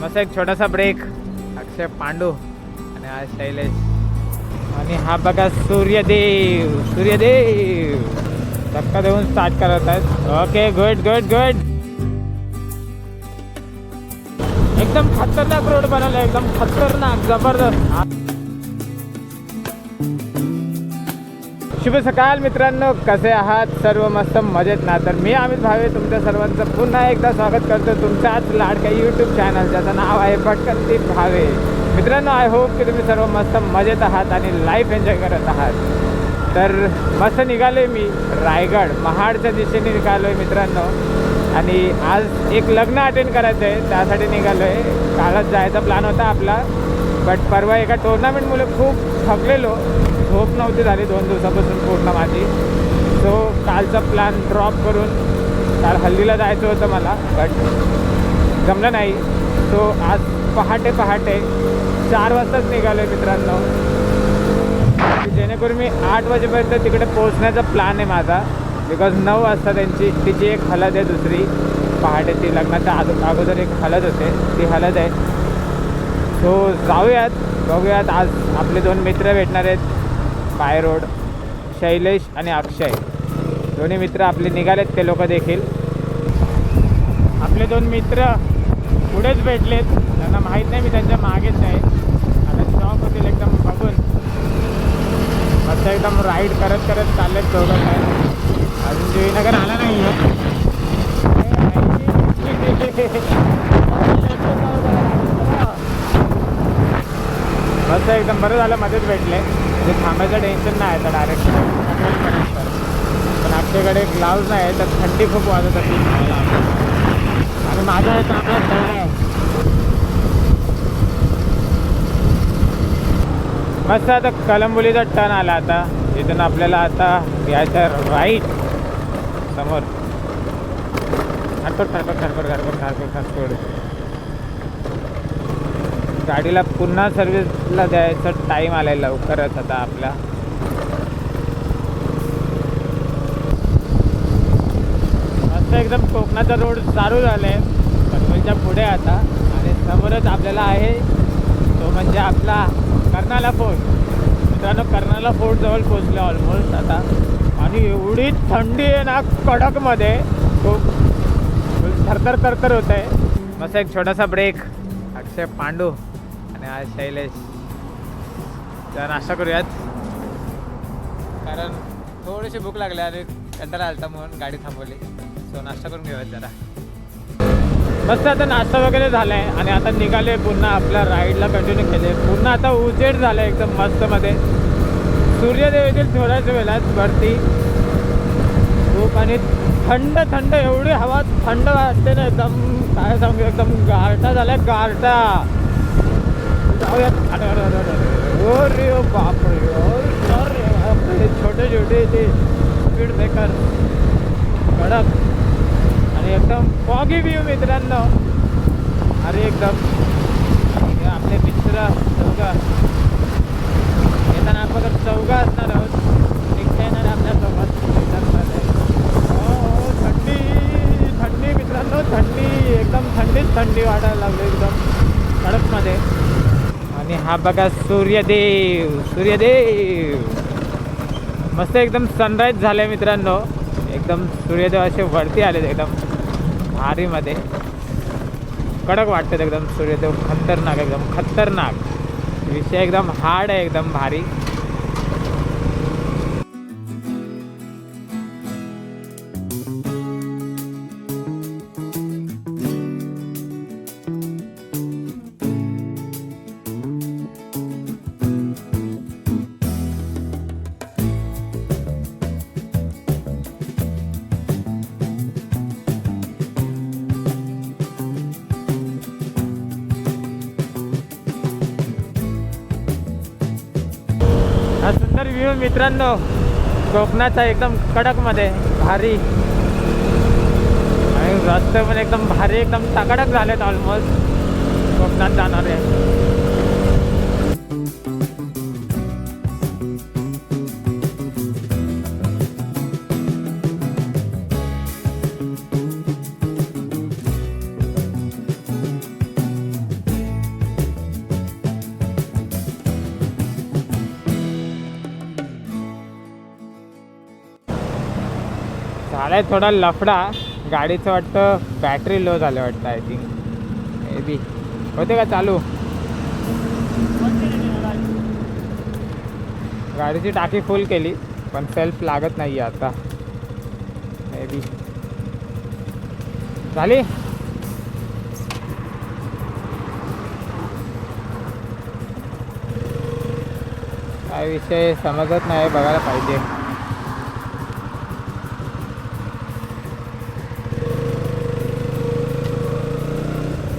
मस्त एक छोटासा ब्रेक. अक्षय पांडू आणि आज शैलेश आणि हा बघा सूर्यदेव. सूर्यदेव धक्का देऊन स्टार्ट करत आहेत. Okay good good good. एकदम खतरनाक रोड बनवला, एकदम खतरनाक जबरदस्त. शुभ सकाळ मित्रांनो, कसे आहात सर्व? मस्त मजेत ना? तर मी अमित भावे तुमच्या सर्वांचं पुन्हा एकदा स्वागत करतो तुमच्याच लाडक्या यूट्यूब चॅनल ज्याचं नाव आहे भटकंती भावे. मित्रांनो, आय होप की तुम्ही सर्व मस्त मजेत आहात आणि लाईफ एन्जॉय करत आहात. तर मस्त निघालो मी रायगड महाडच्या दिशेने निघालो आहे मित्रांनो. आणि आज एक लग्न अटेंड करायचं आहे, त्यासाठी निघालो आहे. कालच जायचा प्लॅन होता आपला, बट परवा एका टुर्नामेंटमुळे खूप थकलेलो, झोप नव्हती झाली 2 दिवसापासून पूर्ण माझी. सो कालचा प्लॅन ड्रॉप करून काल हल्दीला जायचं होतं मला, बट जमलं नाही. सो आज पहाटे 4 वाजताच निघालो आहे मित्रांनो. जेणेकरून मी 8 वाजेपर्यंत तिकडे पोहोचण्याचा प्लॅन आहे माझा. बिकॉज 9 वाजता तिची एक हळद आहे, दुसरी पहाटे ती लग्नाच्या अगोदर एक हळद होते, ती हळद आहे. सो जाऊयात, बघूयात. आज आपले 2 मित्र भेटणार आहेत बाय रोड, शैलेश आणि अक्षय. दोन्ही मित्र आपले निघालेत, ते लोक देखील. आपले 2 मित्र पुढेच भेटलेत, त्यांना माहीत नाही मी त्यांच्या मागेच आहे. आता शॉक होतील एकदम बघून. मस्त एकदम राईड करत करत चाललेत दोघं. काय अजून जुईनगर आला नाही आहे. मस्त एकदम बरं झालं मध्येच भेटले, म्हणजे थांबायचं टेन्शन नाही आहे. तर डायरेक्ट पण आमच्याकडे ग्लाव्ज नाही आहे, तर थंडी खूप वाजत होती आणि माझं आहे तर आपला थंड आहे. मस्त आता कलंबोलीचा टर्न आला. आता इथून आपल्याला आता यायचं राईट समोर. खरखोड गाडीला पुन्हा सर्व्हिसला द्यायचा टाईम आला आहे लवकरच आता आपला. मस्त एकदम कोकणाचा रोड चालू झाला आहे पनवेलच्या पुढे आता. आणि समोरच आपल्याला आहे तो म्हणजे आपला कर्नाला फोर्ट. मित्रांनो, कर्नाला फोर्ट जवळ पोचले ऑलमोस्ट आता. आणि एवढी थंडी आहे ना कडकमध्ये, खूप थरथर होत आहे. मस्त एक छोटासा ब्रेक. अक्षय पांडू आणि आज शैलेश. तर नाश्ता करूयात, कारण थोडीशी भूक लागली आणि कंटाळा आलता म्हणून गाडी थांबवली. सो नाश्ता करून घेऊयात जरा. मस्त आता नाश्ता वगैरे झाला आहे आणि आता निघाले पुन्हा आपल्या राईडला कंटिन्यू केले. पुन्हा आता उजेड झालं एकदम मस्तमध्ये. सूर्यदेव येथील थोड्याच वेळात वरती खूप. आणि थंड एवढी हवा थंड वाटते ना, एकदम काय सांगू, एकदम गारठा झाला आहे, गारठा. जाऊयात. अरे बापरे, छोटे ते स्पीड ब्रेकर कडक आणि एकदम फॉगी व्ह्यू मित्रांनो. अरे एकदम आपले मित्र चौघा येताना आपण चौघा असणार आहोत, रिक्षा येणार आपल्यासोबत. हो थंडी मित्रांनो, थंडी एकदम थंडी वाटायला लागली एकदम कडकमध्ये. आणि हा बघा सूर्यदेव. मस्त एकदम सनराईज झालं आहे मित्रांनो. एकदम सूर्यदेव असे वरती आले एकदम भारीमध्ये. कडक वाटतात एकदम सूर्यदेव. एकदम खतरनाक विषय, एकदम हार्ड आहे, एकदम भारी. हा सुंदर व्ह्यू मित्रांनो कोकणाचा, एकदम कडकमध्ये भारी. आणि रस्ते पण एकदम भारी, एकदम टकाटक झालेत ऑलमोस्ट कोकणात जाणारे. झालाय थोडा लफडा गाडीचं, वाटतं बॅटरी लो झालं वाटतं. आय थिंक मे बी होते का चालू. गाडीची टाकी फुल केली पण सेल्फ लागत नाही आहे आता. मे बी झाली. काय विषय समजत नाही, बघायला पाहिजे.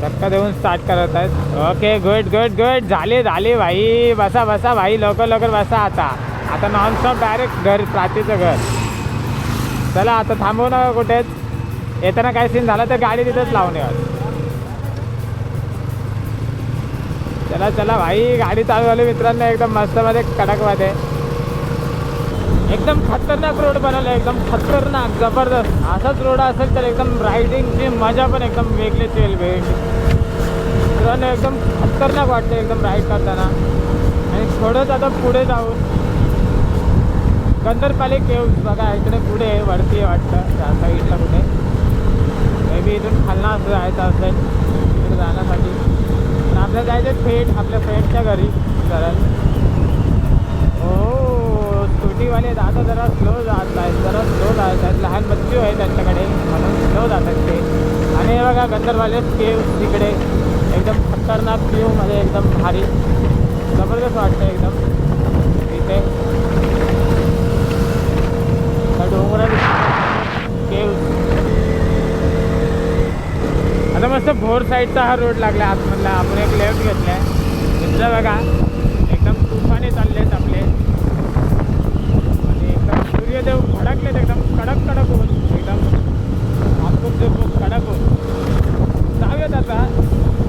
धक्का देऊन स्टार्ट करत आहेत. Okay good good good. झाले झाले भाई. बसा बसा भाई, लवकर लवकर बसा. आता नॉनस्टॉप डायरेक्ट घर, प्राचीचं घर. चला आता थांबवू नका कुठेच. येताना काय सीन झाला तर गाडी तिथंच लावून या. चला चला भाई, गाडी चालू झाली मित्रांनो. एकदम मस्तमध्ये कडकमध्ये, एकदम खतरनाक रोड बनवला. एकदम खतरनाक जबरदस्त. असाच रोड असेल तर एकदम रायडिंगची मजा पण एकदम वेगळीच येईल. मित्रांनो एकदम खतरनाक वाटते एकदम राईड करताना. आणि थोडंच आता पुढे जाऊन गंधरपाली केव्ज बघा, इकडे पुढे वरती वाटतं त्या साईडला कुठे. मे बी इथून खालना असं जायचं असेल तिकडे जाण्यासाठी. पण आपल्याला जायचं थेट आपल्या फ्रेंडच्या घरी. सरळ हो, स्कूटीवाले दादा जरा स्लो जात आहेत, जरा स्लो जात आहेत. लहान बच्चू आहे त्यांच्याकडे म्हणून स्लो जातात ते. आणि हे बघा गंधरवाले केव्ज तिकडे एकदम खतरनाक व्ह्यूमध्ये एकदम भारी जबरदस्त वाटतं एकदम इथे. डोंगराळ केव्ज. आता मस्त भोर साईडचा हा रोड लागला आतमधला. आपण एक लेफ्ट घेतला आहे. इथलं बघा एकदम तुफाने चालले आहेत आपले. आणि एकदम सूर्यदेव भडकलेत एकदम कडक कडक होऊन, एकदम आपकूप झुकूप कडक होऊन. जाऊयात आता.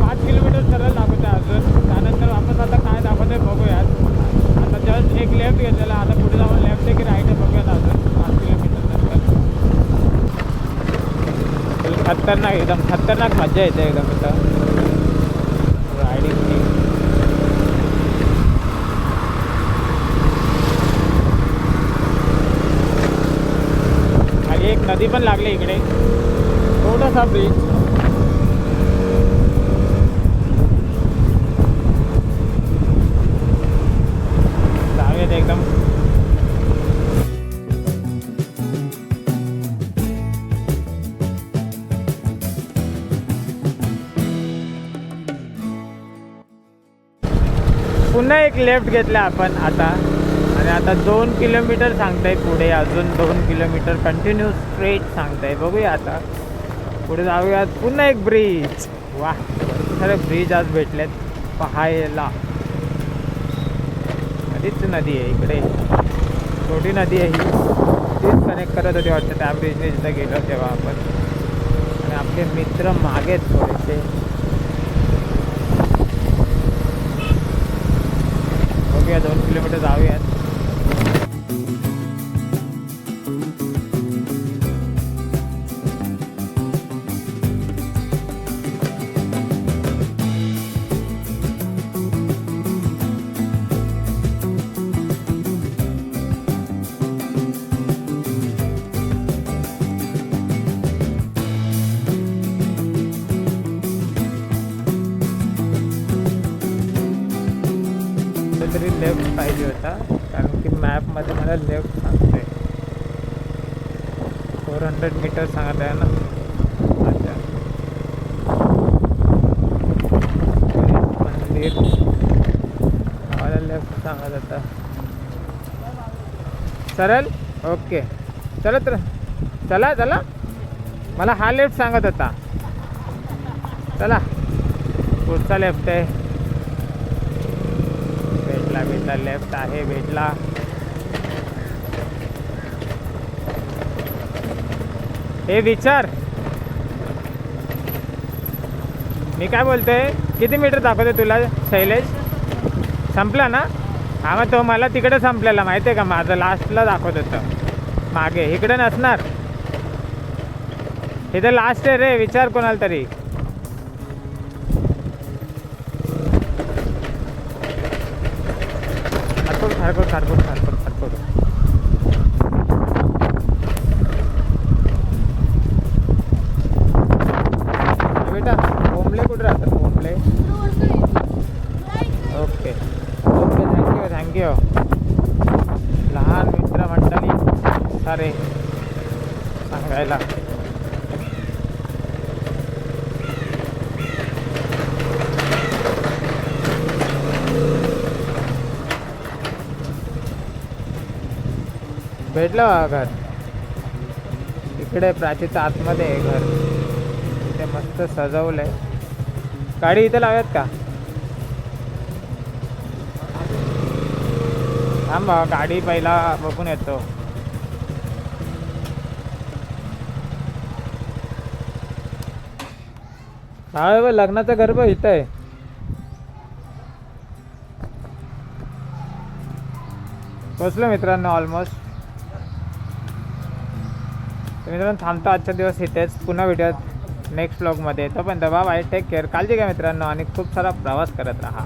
5 किलोमीटर सरळ दाखवत आहे अजून. त्यानंतर आपण आता काय दाखवत आहे बघूयात. आता जस्ट एक लेफ्ट घेतलेला, आता पुढे जाऊन लेफ्ट आहे की राईट आहे बघूयात अजून 5 किलोमीटर नंतर. खतरनाक एकदम खतरनाक मजा येते एकदम इथं रायडिंगची. आणि एक नदी पण लागली इकडे, छोटासा ब्रिज. जाऊयात एकदम. पुन्हा एक लेफ्ट घेतला आपण आता. आणि आता 2 किलोमीटर सांगताय पुढे, अजून 2 किलोमीटर कंटिन्यू स्ट्रेट सांगताय. बघूया आता पुढे जाऊयात. पुन्हा एक ब्रिज. वा, खरं ब्रिज आज भेटलेत पाहायला. नदीच नदी आहे इकडे, छोटी नदी आहे ही. तीच कनेक्ट करत होती वाटतं त्या ब्रिजने जिथं गेलो तेव्हा आपण. आणि आपले मित्र मागेच थोडेसे. बघूया 2 किलोमीटर जाऊयात. तरी लेफ्ट पाहिजे होता, कारण की मॅपमध्ये मला लेफ्ट सांगते. 400 मीटर सांगत आहे ना. अच्छा, मंदिर मला लेफ्ट सांगत होता. सरळ ओके. चला चला चला, मला हा लेफ्ट सांगत होता. चला पुढचा लेफ्ट आहे. भेटला लेफ्ट आहे, भेटला. हे विचार, मी काय बोलतोय, किती मीटर दाखवते तुला शैलेश? संपला ना? हा मग तो मला तिकडे संपलेला माहिती आहे का, माझं लास्टला दाखवत होतं मागे. इकडे नसणार, इथे लास्ट आहे रे. विचार कोणाला तरी. खारकोट खारकोट खारकोट खारकोट. सारे सांगायला. भेटलं बघा घर. इकडे प्राचीच्या आतमध्ये आहे घर. इथे मस्त सजवलंय. गाडी इथे लावूयात का? थांब गाडी पहिला बघून येतो. हा लग्नाचं घर बघ इथं आहे. पोचलो मित्रांनो ऑलमोस्ट. मित्रांनो थांबतो आजचा दिवस इथेच. पुन्हा भेटूयात नेक्स्ट व्लॉगमध्ये. तोपर्यंत बाय बाय, टेक केअर, काळजी घ्या मित्रांनो आणि खूप सारा प्रवास करत राहा.